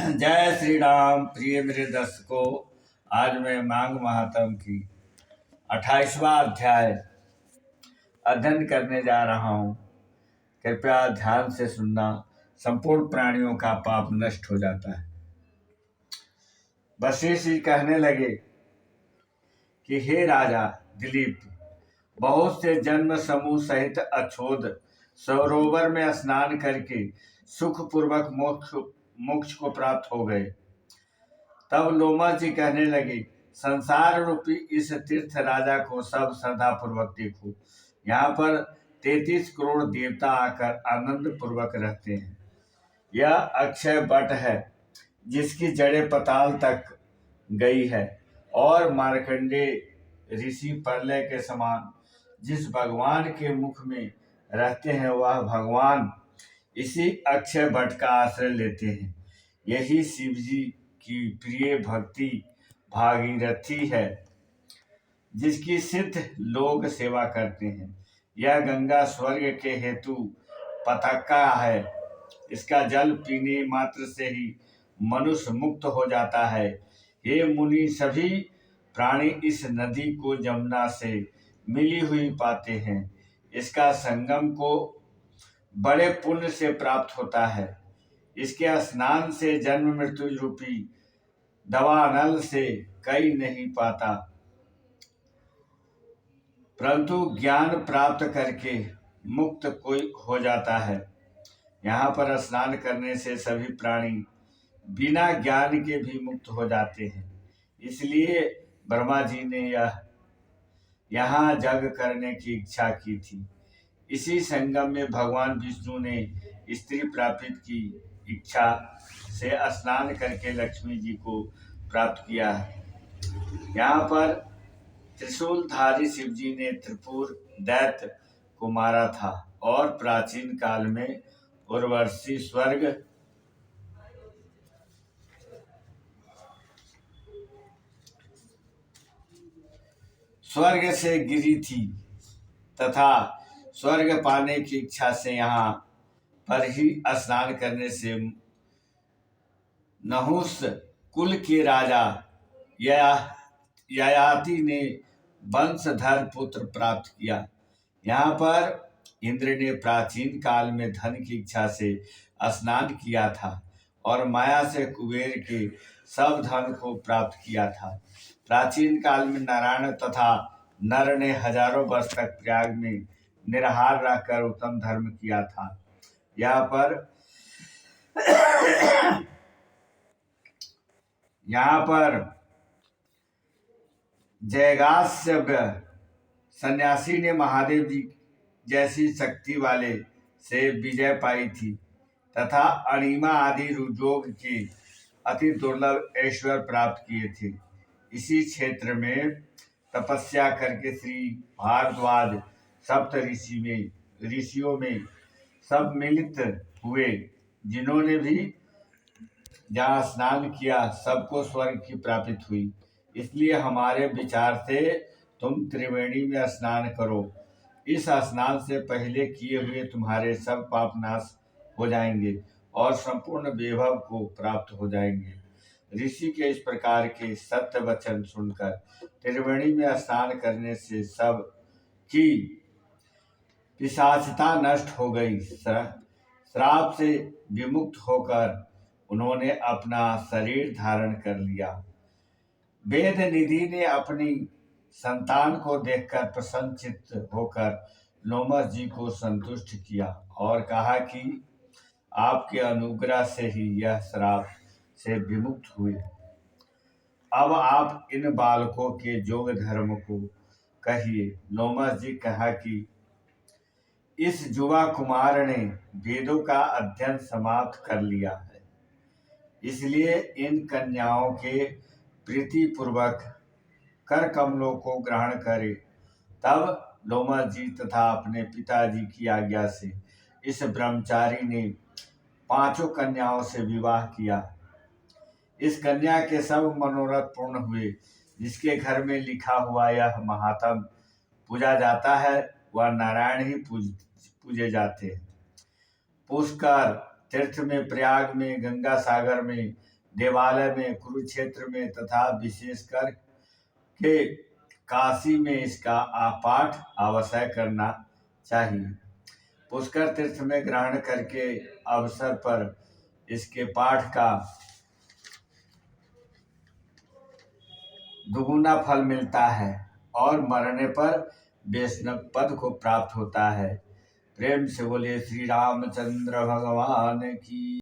जय श्री राम। प्रिय मेरे दर्शकों, आज मैं माघ महात्म की 28वां अध्याय अध्ययन करने जा रहा हूँ। कृपया ध्यान से सुनना। संपूर्ण प्राणियों का पाप नष्ट हो जाता है। वशिष्ठ जी कहने लगे कि हे राजा दिलीप, बहुत से जन्म समूह सहित अछोद सरोवर में स्नान करके सुखपूर्वक मोक्ष को प्राप्त हो गए। तब लोमा जी कहने लगे, संसार रूपी इस तीर्थ राजा को सब श्रद्धा पूर्वक देखो। यहाँ पर 33 करोड़ देवता आकर आनंद पूर्वक रहते हैं। यह अक्षय वट है जिसकी जड़ें पताल तक गई है, और मार्कंडेय ऋषि प्रलय के समान जिस भगवान के मुख में रहते हैं वह भगवान इसी अक्षय वट का आश्रय लेते हैं। यही शिव जी की प्रिय भक्ति भागीरथी है जिसकी सिद्ध लोग सेवा करते हैं। यह गंगा स्वर्ग के हेतु पताका है। इसका जल पीने मात्र से ही मनुष्य मुक्त हो जाता है। हे मुनि, सभी प्राणी इस नदी को जमुना से मिली हुई पाते हैं। इसका संगम को बड़े पुण्य से प्राप्त होता है। इसके स्नान से जन्म मृत्यु रूपी दवानल से कई नहीं पाता, परंतु ज्ञान प्राप्त करके मुक्त कोई हो जाता है। यहाँ पर स्नान करने से सभी प्राणी बिना ज्ञान के भी मुक्त हो जाते हैं। इसलिए ब्रह्मा जी ने यहाँ यज्ञ करने की इच्छा की थी। इसी संगम में भगवान विष्णु ने स्त्री प्राप्ति की इच्छा से स्नान करके लक्ष्मी जी को प्राप्त किया है। यहाँ पर त्रिशूलधारी शिव जी ने त्रिपुर दैत्य को मारा था, और प्राचीन काल में उर्वशी स्वर्ग से गिरी थी तथा स्वर्ग पाने की इच्छा से यहाँ पर ही स्नान करने से नहुस कुल के राजा ययाति ने वंशधर पुत्र प्राप्त किया। यहाँ पर इंद्र ने प्राचीन काल में धन की इच्छा से स्नान किया था और माया से कुबेर के सब धन को प्राप्त किया था। प्राचीन काल में नारायण तथा नर ने हजारों वर्ष तक प्रयाग में निराहार रहकर उत्तम धर्म किया था। यहाँ पर जयगास्यव्य सन्यासी ने महादेव जी जैसी शक्ति वाले से विजय पाई थी तथा अणिमा आदि रुजोग के अति दुर्लभ ऐश्वर्य प्राप्त किए थे। इसी क्षेत्र में तपस्या करके श्री भारद्वाज सप्त ऋषियों में सब मिलित हुए, जिन्होंने भी जहाँ स्नान किया सबको स्वर्ग की प्राप्ति हुई। इसलिए हमारे विचार से तुम त्रिवेणी में स्नान करो। इस स्नान से पहले किए हुए तुम्हारे सब पाप नाश हो जाएंगे और संपूर्ण वैभव को प्राप्त हो जाएंगे। ऋषि के इस प्रकार के सत्य वचन सुनकर त्रिवेणी में स्नान करने से सब की पिशाचता नष्ट हो गई। श्राप से विमुक्त होकर उन्होंने अपना शरीर धारण कर लिया। वेद निधि ने अपनी संतान को देखकर प्रसन्नचित्त होकर लोमस जी को संतुष्ट किया और कहा कि आपके अनुग्रह से ही यह श्राप से विमुक्त हुए। अब आप इन बालकों के योग धर्म को कहिए। लोमस जी कहा कि इस युवा कुमार ने वेदों का अध्ययन समाप्त कर लिया है, इसलिए इन कन्याओं के प्रीति पूर्वक कर कमलों को ग्रहण करे। तब लोमस जी तथा अपने पिताजी की आज्ञा से इस ब्रह्मचारी ने 5 कन्याओं से विवाह किया। इस कन्या के सब मनोरथ पूर्ण हुए। जिसके घर में लिखा हुआ यह महात्म पूजा जाता है वह नारायण ही पूजे जाते हैं। पुष्कर तीर्थ में, प्रयाग में, गंगा सागर में देवालय में, कुरुक्षेत्र में तथा विशेषकर के काशी में इसका पाठ अवश्य करना चाहिए। पुष्कर तीर्थ में ग्रहण करके अवसर पर इसके पाठ का दुगुना फल मिलता है और मरने पर वैष्णव पद को प्राप्त होता है। प्रेम से बोलिए श्री रामचंद्र भगवान की।